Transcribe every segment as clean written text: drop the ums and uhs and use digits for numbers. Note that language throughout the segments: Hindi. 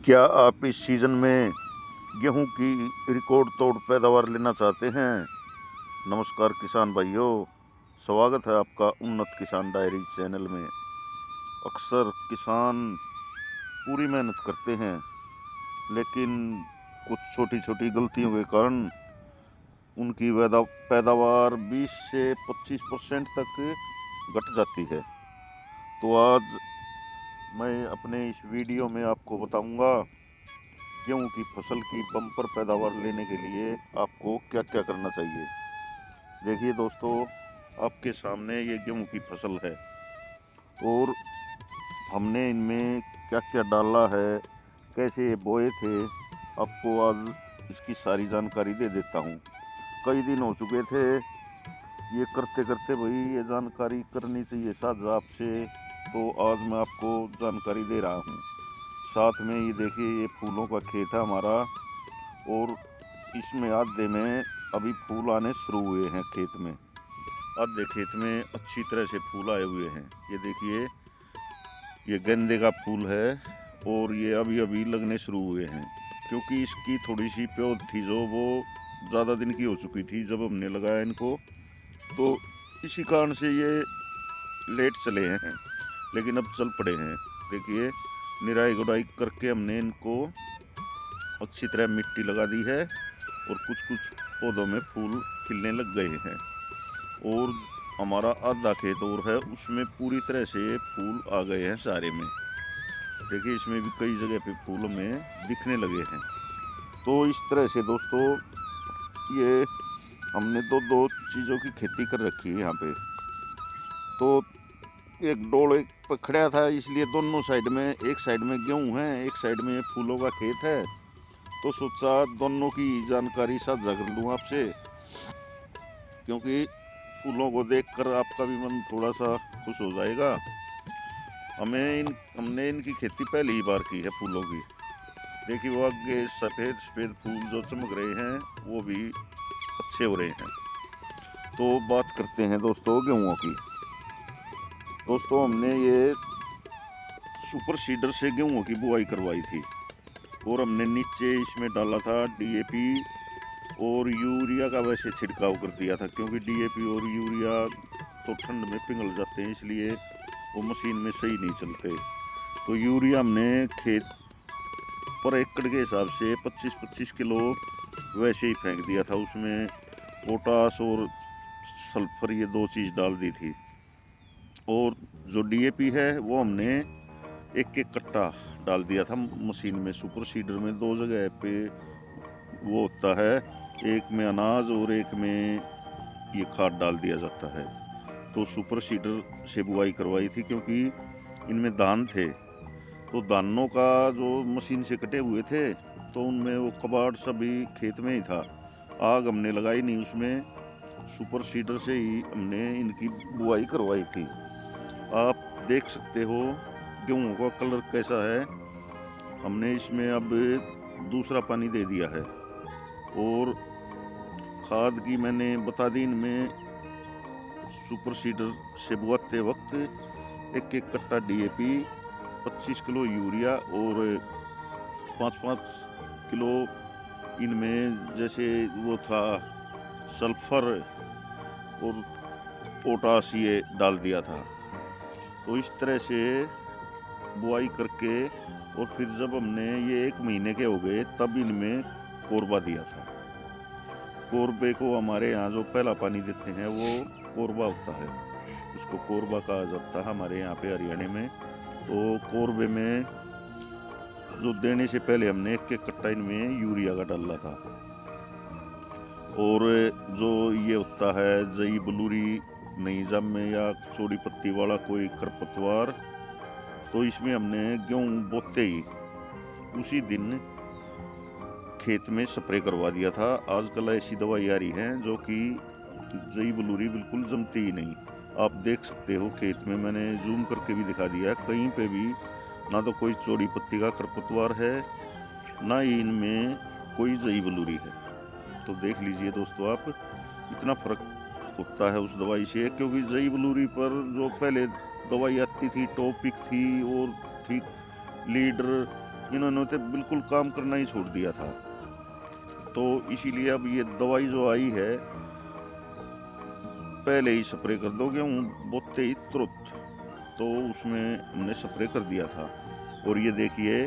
क्या आप इस सीज़न में गेहूं की रिकॉर्ड तोड़ पैदावार लेना चाहते हैं? नमस्कार किसान भाइयों, स्वागत है आपका उन्नत किसान डायरी चैनल में। अक्सर किसान पूरी मेहनत करते हैं, लेकिन कुछ छोटी छोटी गलतियों के कारण उनकी पैदावार 20 से 25% तक घट जाती है। तो आज मैं अपने इस वीडियो में आपको बताऊंगा गेहूं की फसल की बम्पर पैदावार लेने के लिए आपको क्या क्या करना चाहिए। देखिए दोस्तों, आपके सामने ये गेहूं की फसल है और हमने इनमें क्या क्या डाला है, कैसे बोए थे, आपको आज इसकी सारी जानकारी दे देता हूँ। कई दिन हो चुके थे ये करते करते, भाई ये जानकारी करनी चाहिए साझा आपसे, तो आज मैं आपको जानकारी दे रहा हूँ। साथ में ये देखिए, ये फूलों का खेत है हमारा और इसमें आधे में अभी फूल आने शुरू हुए हैं। खेत में आधे खेत में अच्छी तरह से फूल आए हुए हैं। ये देखिए, ये गेंदे का फूल है और ये अभी अभी लगने शुरू हुए हैं, क्योंकि इसकी थोड़ी सी प्योद थी जो वो ज़्यादा दिन की हो चुकी थी जब हमने लगाया इनको, तो इसी कारण से ये लेट चले हैं, लेकिन अब चल पड़े हैं। देखिए, निराई गुड़ाई करके हमने इनको अच्छी तरह मिट्टी लगा दी है और कुछ कुछ पौधों में फूल खिलने लग गए हैं। और हमारा आधा खेत और है, उसमें पूरी तरह से फूल आ गए हैं सारे में। देखिए, इसमें भी कई जगह पे फूल में दिखने लगे हैं। तो इस तरह से दोस्तों, ये हमने दो चीज़ों की खेती कर रखी है यहाँ पे। तो एक डोल एक पकड़ा था, इसलिए दोनों साइड में, एक साइड में गेहूं है, एक साइड में फूलों का खेत है, तो सोचा दोनों की जानकारी साझा कर लूँ आपसे, क्योंकि फूलों को देखकर आपका भी मन थोड़ा सा खुश हो जाएगा। हमने इनकी खेती पहली ही बार की है फूलों की। देखिए, वो आगे सफ़ेद सफ़ेद फूल जो चमक रहे हैं वो भी अच्छे हो रहे हैं। तो बात करते हैं दोस्तों गेहूं की। दोस्तों, हमने ये सुपर सीडर से गेहूं की बुआई करवाई थी और हमने नीचे इसमें डाला था डीएपी और यूरिया का वैसे छिड़काव कर दिया था, क्योंकि डीएपी और यूरिया तो ठंड में पिघल जाते हैं, इसलिए वो मशीन में सही नहीं चलते। तो यूरिया हमने खेत पर एकड़ के हिसाब से 25-25 किलो वैसे ही फेंक दिया था। उसमें पोटास और सल्फर, ये दो चीज़ डाल दी थी। और जो डीएपी है वो हमने एक एक कट्टा डाल दिया था मशीन में। सुपर सीडर में दो जगह पे वो होता है, एक में अनाज और एक में ये खाद डाल दिया जाता है। तो सुपर सीडर से बुआई करवाई थी, क्योंकि इनमें दान थे, तो दानों का जो मशीन से कटे हुए थे, तो उनमें वो कबाड़ सभी खेत में ही था। आग हमने लगाई नहीं उसमें, सुपर सीडर से ही हमने इनकी बुआई करवाई थी। आप देख सकते हो गेहूं का कलर कैसा है। हमने इसमें अब दूसरा पानी दे दिया है और खाद की मैंने बता दी। इनमें सुपर सीडर से बुआते वक्त एक एक कट्टा डीएपी, 25 किलो यूरिया और 5-5 किलो इनमें जैसे वो था सल्फर और पोटास, ये डाल दिया था। तो इस तरह से बुआई करके और फिर जब हमने ये 1 महीने के हो गए, तब इनमें कोरबा दिया था। कोरबे को हमारे यहाँ जो पहला पानी देते हैं वो कोरबा होता है, उसको कोरबा कहा जाता है हमारे यहाँ पे हरियाणा में। तो कोरबे में जो देने से पहले हमने एक एक कट्टा इनमें यूरिया का डाला था। और जो ये होता है जई बलूरी नहीं जम या चौड़ी पत्ती वाला कोई खरपतवार, तो इसमें हमने गेहूं बोते ही उसी दिन खेत में स्प्रे करवा दिया था। आजकल ऐसी दवाई आ रही है जो कि जई बलूरी बिल्कुल जमती ही नहीं। आप देख सकते हो खेत में, मैंने जूम करके भी दिखा दिया है, कहीं पे भी ना तो कोई चौड़ी पत्ती का खरपतवार है, ना ही इनमें कोई जई बलूरी है। तो देख लीजिए दोस्तों, आप इतना फर्क होता है उस दवाई से, क्योंकि जई बलूरी पर जो पहले दवाई आती थी टॉपिक थी और ठीक लीडर इन्होंने तो बिल्कुल काम करना ही छोड़ दिया था। तो इसीलिए अब ये दवाई जो आई है पहले ही स्प्रे कर दो गेहूँ बोते ही तुरंत, तो उसमें हमने स्प्रे कर दिया था। और ये देखिए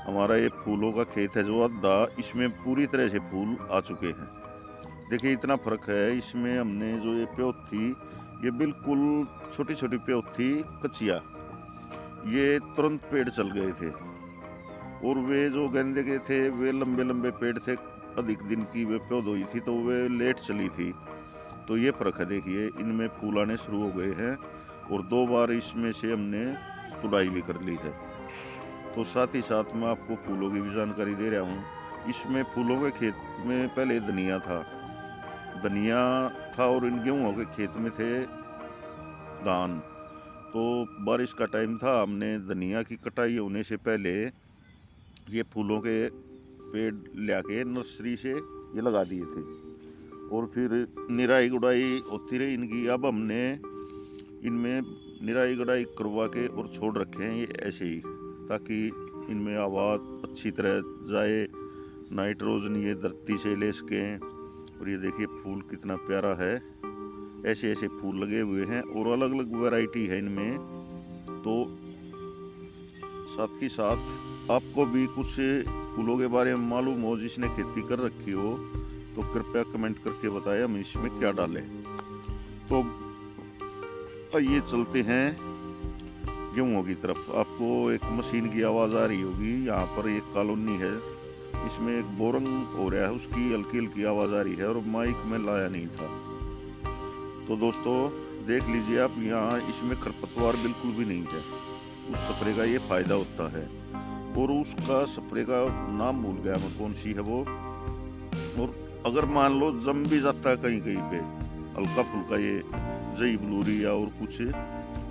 हमारा ये फूलों का खेत है जो आधा, इसमें पूरी तरह से फूल आ चुके हैं। देखिए इतना फर्क है इसमें। हमने जो ये प्योत थी ये बिल्कुल छोटी छोटी प्योत थी कचिया, ये तुरंत पेड़ चल गए थे। और वे जो गेंदे के थे वे लंबे लंबे पेड़ थे, अधिक दिन की वे प्योद हुई थी तो वे लेट चली थी। तो ये फर्क है, देखिए इनमें फूल आने शुरू हो गए हैं और 2 बार इसमें से हमने तुड़ाई भी कर ली है। तो साथ ही साथ मैं आपको फूलों की भी जानकारी दे रहा हूँ। इसमें फूलों के खेत में पहले धनिया था और इन गेहूं के खेत में थे धान। तो बारिश का टाइम था, हमने धनिया की कटाई होने से पहले ये फूलों के पेड़ लाके नर्सरी से ये लगा दिए थे और फिर निराई गुड़ाई होती रही इनकी। अब हमने इनमें निराई गुड़ाई करवा के और छोड़ रखे हैं ये ऐसे ही, ताकि इनमें आवाज़ अच्छी तरह जाए, नाइट्रोजन ये धरती से ले सकें। और ये देखिए फूल कितना प्यारा है, ऐसे ऐसे फूल लगे हुए हैं और अलग अलग वैरायटी है इनमें। तो साथ ही साथ आपको भी कुछ फूलों के बारे में मालूम हो, जिसने खेती कर रखी हो तो कृपया कमेंट करके बताएं हम इसमें क्या डालें। तो आइए चलते हैं गेहूं की तरफ। आपको एक मशीन की आवाज़ आ रही होगी, यहाँ पर एक कॉलोनी है, इसमें एक बोरंग हो रहा है, उसकी हल्की हल्की आवाज़ आ रही है और माइक में लाया नहीं था। तो दोस्तों देख लीजिए आप, यहाँ इसमें खरपतवार बिल्कुल भी नहीं है। उस स्प्रे का ये फ़ायदा होता है। और उसका स्प्रे का नाम भूल गया मैं, कौन सी है वो। और अगर मान लो जम भी जाता है कहीं कहीं पे हल्का फुल्का ये जई ब्लूरी या और कुछ,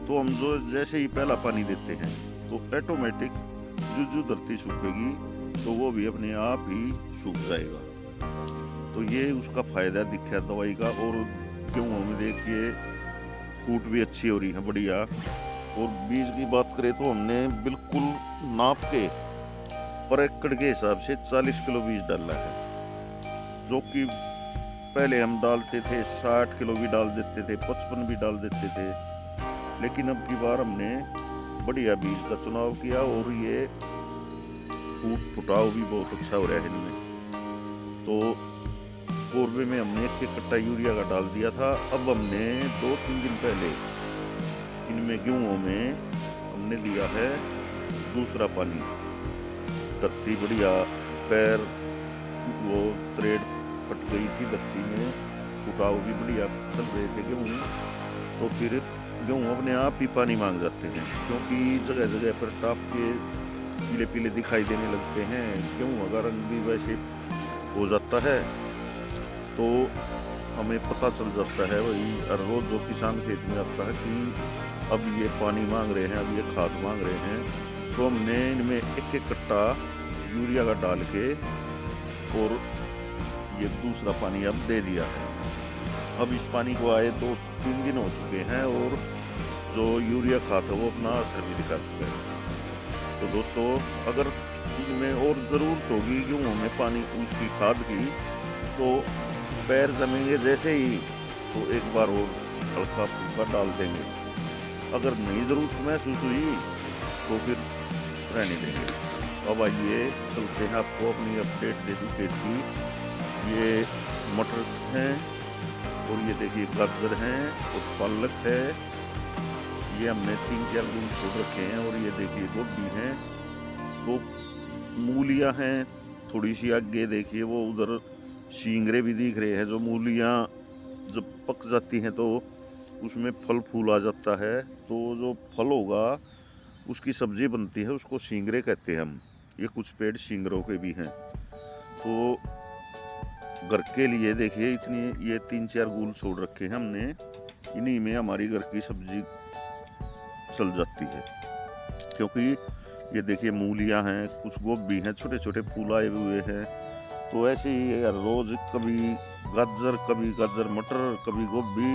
तो हम जो जैसे ही पहला पानी देते हैं तो ऑटोमेटिक जो धरती सूखेगी तो वो भी अपने आप ही सूख जाएगा। तो ये उसका फायदा दिखा दवाई का। और गेहूं में देखिए फूट भी अच्छी हो रही है, बढ़िया। और बीज की बात करें तो हमने बिल्कुल नाप के पर एकड़ के हिसाब से 40 किलो बीज डाला है, जो कि पहले हम डालते थे 60 किलो भी डाल देते थे, 55 भी डाल देते थे। लेकिन अब की बार हमने बढ़िया बीज का चुनाव किया और ये फुटाव भी बहुत अच्छा हो रहा है इनमें। तो कोरबे में हमने 1 कट्टा यूरिया का डाल दिया था। अब हमने 2-3 दिन पहले इनमें गेहूं में हमने दिया है दूसरा पानी। धरती बढ़िया, पैर वो त्रेड फट गई थी धरती में, फुटाव भी बढ़िया चल रहे थे गेहूं। तो फिर गेहूं अपने आप ही पानी मांग जाते हैं, क्योंकि जगह जगह पर टाप के पीले पीले दिखाई देने लगते हैं। गेहूं का रंग भी वैसे हो जाता है, तो हमें पता चल जाता है वही हर रोज जो किसान खेत में आता है कि अब ये पानी मांग रहे हैं, अब ये खाद मांग रहे हैं। तो हमने इनमें 1 कट्टा यूरिया का डाल के और ये दूसरा पानी अब दे दिया है। अब इस पानी को आए 2-3 दिन हो चुके हैं और जो यूरिया खाद है वो अपना असर भी दिखा चुका है। तो दोस्तों अगर इनमें और ज़रूरत होगी गेहूं में पानी उसकी खाद की, तो पैर जमेंगे जैसे ही तो एक बार और हल्का फुल्का डाल देंगे। अगर नहीं ज़रूरत महसूस हुई तो फिर रहने देंगे। अब आइए चलते हैं, आपको अपनी अपडेट दे दूँ खेत की। ये मटर हैं और ये देखिए गाजर हैं और पालक है, ये हमने 3-4 दिन छोड़ रखे हैं। और ये देखिए गोभी हैं, तो मूलियाँ हैं थोड़ी सी आगे, देखिए वो उधर शिंगरे भी दिख रहे हैं। जो मूलियाँ जब पक जाती हैं तो उसमें फल फूल आ जाता है, तो जो फल होगा उसकी सब्जी बनती है, उसको शिंगरे कहते हैं हम। ये कुछ पेड़ शिंगरों के भी हैं। तो घर के लिए देखिए इतनी ये 3-4 गूल छोड़ रखे हैं हमने, इन्हीं में हमारी घर की सब्जी चल जाती है। क्योंकि ये देखिए मूलियाँ हैं, कुछ गोभी हैं, छोटे छोटे फूल आए हुए हैं। तो ऐसे ही हर रोज कभी गाजर मटर, कभी गोभी,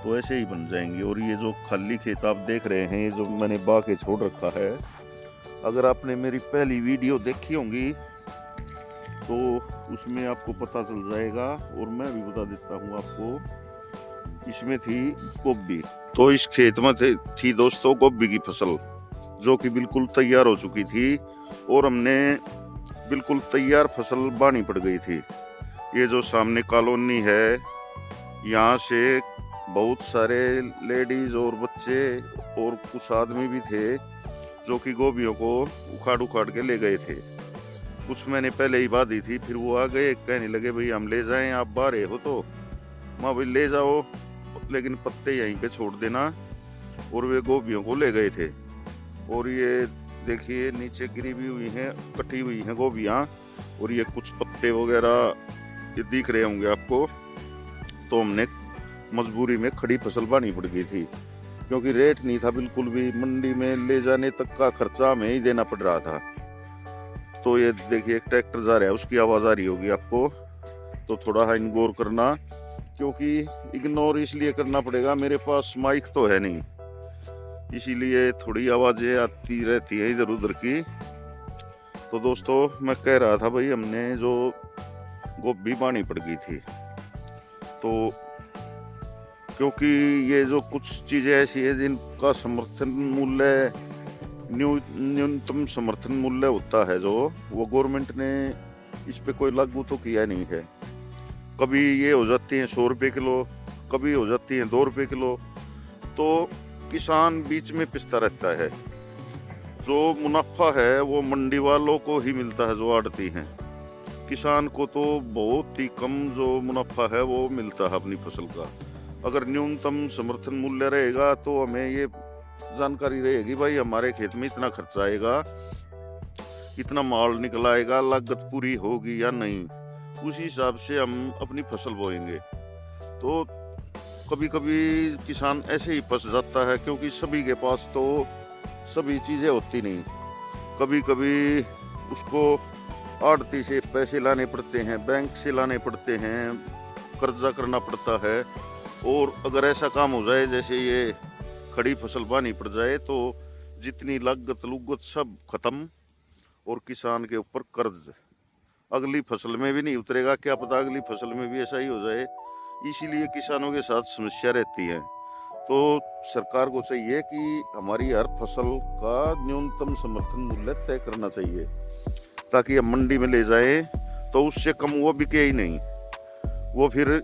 तो ऐसे ही बन जाएंगे। और ये जो खाली खेत आप देख रहे हैं, ये जो मैंने बा के छोड़ रखा है, अगर आपने मेरी पहली वीडियो देखी होंगी तो उसमें आपको पता चल जाएगा, और मैं भी बता देता हूँ आपको। इसमें थी गोभी, तो इस खेत में थी दोस्तों गोभी की फसल, जो कि बिल्कुल तैयार हो चुकी थी और हमने बिल्कुल तैयार फसल बानी पड़ गई थी। ये जो सामने कॉलोनी है, यहाँ से बहुत सारे लेडीज और बच्चे और कुछ आदमी भी थे जो कि गोभियों को उखाड़ उखाड़ के ले गए थे। कुछ मैंने पहले ही बांधी थी, फिर वो आ गए, कहने लगे भाई हम ले जाएं, आप बाहर हो तो माँ भाई ले जाओ, लेकिन पत्ते यहीं पे छोड़ देना। और वे गोभियों को ले गए थे। और ये देखिए नीचे गिरी भी हुई हैं, कटी हुई हैं गोभियाँ, और ये कुछ पत्ते वगैरह ये दिख रहे होंगे आपको। तो हमने मजबूरी में खड़ी फसल बानी पड़ गई थी, क्योंकि रेट नहीं था बिल्कुल भी, मंडी में ले जाने तक का खर्चा हमें ही देना पड़ रहा था। तो ये देखिए एक ट्रैक्टर जा रहा है, उसकी आवाज़ आ रही होगी आपको, तो थोड़ा इग्नोर करना, क्योंकि इग्नोर इसलिए करना पड़ेगा, मेरे पास माइक तो है नहीं, इसीलिए थोड़ी आवाज़ें आती रहती है इधर उधर की। तो दोस्तों मैं कह रहा था भाई हमने जो गोभी बानी पड़ गई थी, तो क्योंकि ये जो कुछ चीज़ें ऐसी है जिनका समर्थन मूल्य न्यूनतम समर्थन मूल्य होता है, जो वो गवर्नमेंट ने इस पे कोई लागू तो किया नहीं है। कभी ये हो जाती है 100 रुपये किलो, कभी हो जाती है 2 रुपये किलो, तो किसान बीच में पिसता रहता है। जो मुनाफा है वो मंडी वालों को ही मिलता है जो आड़ती हैं, किसान को तो बहुत ही कम जो मुनाफा है वो मिलता है अपनी फसल का। अगर न्यूनतम समर्थन मूल्य रहेगा तो हमें ये जानकारी रहेगी भाई हमारे खेत में इतना खर्चा आएगा, इतना माल निकल आएगा, लागत पूरी होगी या नहीं, उसी हिसाब से हम अपनी फसल बोएंगे। तो कभी कभी किसान ऐसे ही फंस जाता है, क्योंकि सभी के पास तो सभी चीज़ें होती नहीं। कभी कभी उसको आड़ती से पैसे लाने पड़ते हैं, बैंक से लाने पड़ते हैं, कर्जा करना पड़ता है। और अगर ऐसा काम हो जाए जैसे ये खड़ी फसल बानी पड़ जाए, तो जितनी लागत लुगत सब खत्म, और किसान के ऊपर कर्ज अगली फसल में भी नहीं उतरेगा, क्या पता अगली फसल में भी ऐसा ही हो जाए। इसीलिए किसानों के साथ समस्या रहती है। तो सरकार को चाहिए कि हमारी हर फसल का न्यूनतम समर्थन मूल्य तय करना चाहिए, ताकि हम मंडी में ले जाएं तो उससे कम वो बिके ही नहीं। वो फिर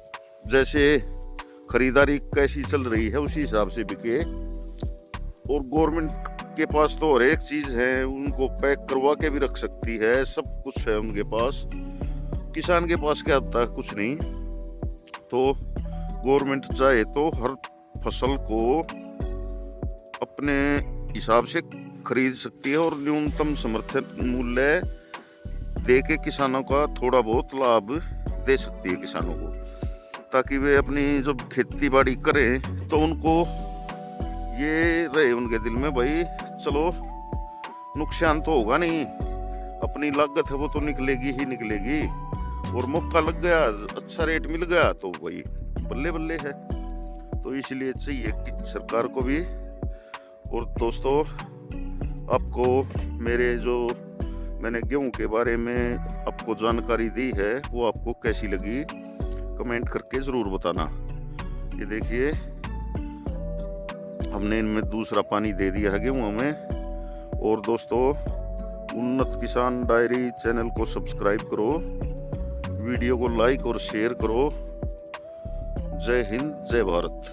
जैसे खरीदारी कैसी चल रही है उसी हिसाब से बिके। और गवर्नमेंट के पास तो हर एक चीज है, उनको पैक करवा के भी रख सकती है, सब कुछ है उनके पास। किसान के पास क्या होता है, कुछ नहीं। तो गवर्नमेंट चाहे तो हर फसल को अपने हिसाब से खरीद सकती है, और न्यूनतम समर्थन मूल्य दे के किसानों का थोड़ा बहुत लाभ दे सकती है किसानों को, ताकि वे अपनी जब खेती बाड़ी करें तो उनको ये रहे उनके दिल में भाई चलो नुकसान तो होगा नहीं, अपनी लागत है वो तो निकलेगी ही निकलेगी, और मौका लग गया, अच्छा रेट मिल गया तो भाई बल्ले बल्ले है। तो इसलिए चाहिए कि सरकार को भी। और दोस्तों आपको मेरे जो मैंने गेहूं के बारे में आपको जानकारी दी है वो आपको कैसी लगी कमेंट करके ज़रूर बताना। ये देखिए हमने इनमें दूसरा पानी दे दिया है गेहूं में। और दोस्तों उन्नत किसान डायरी चैनल को सब्सक्राइब करो, वीडियो को लाइक और शेयर करो। जय हिंद, जय भारत।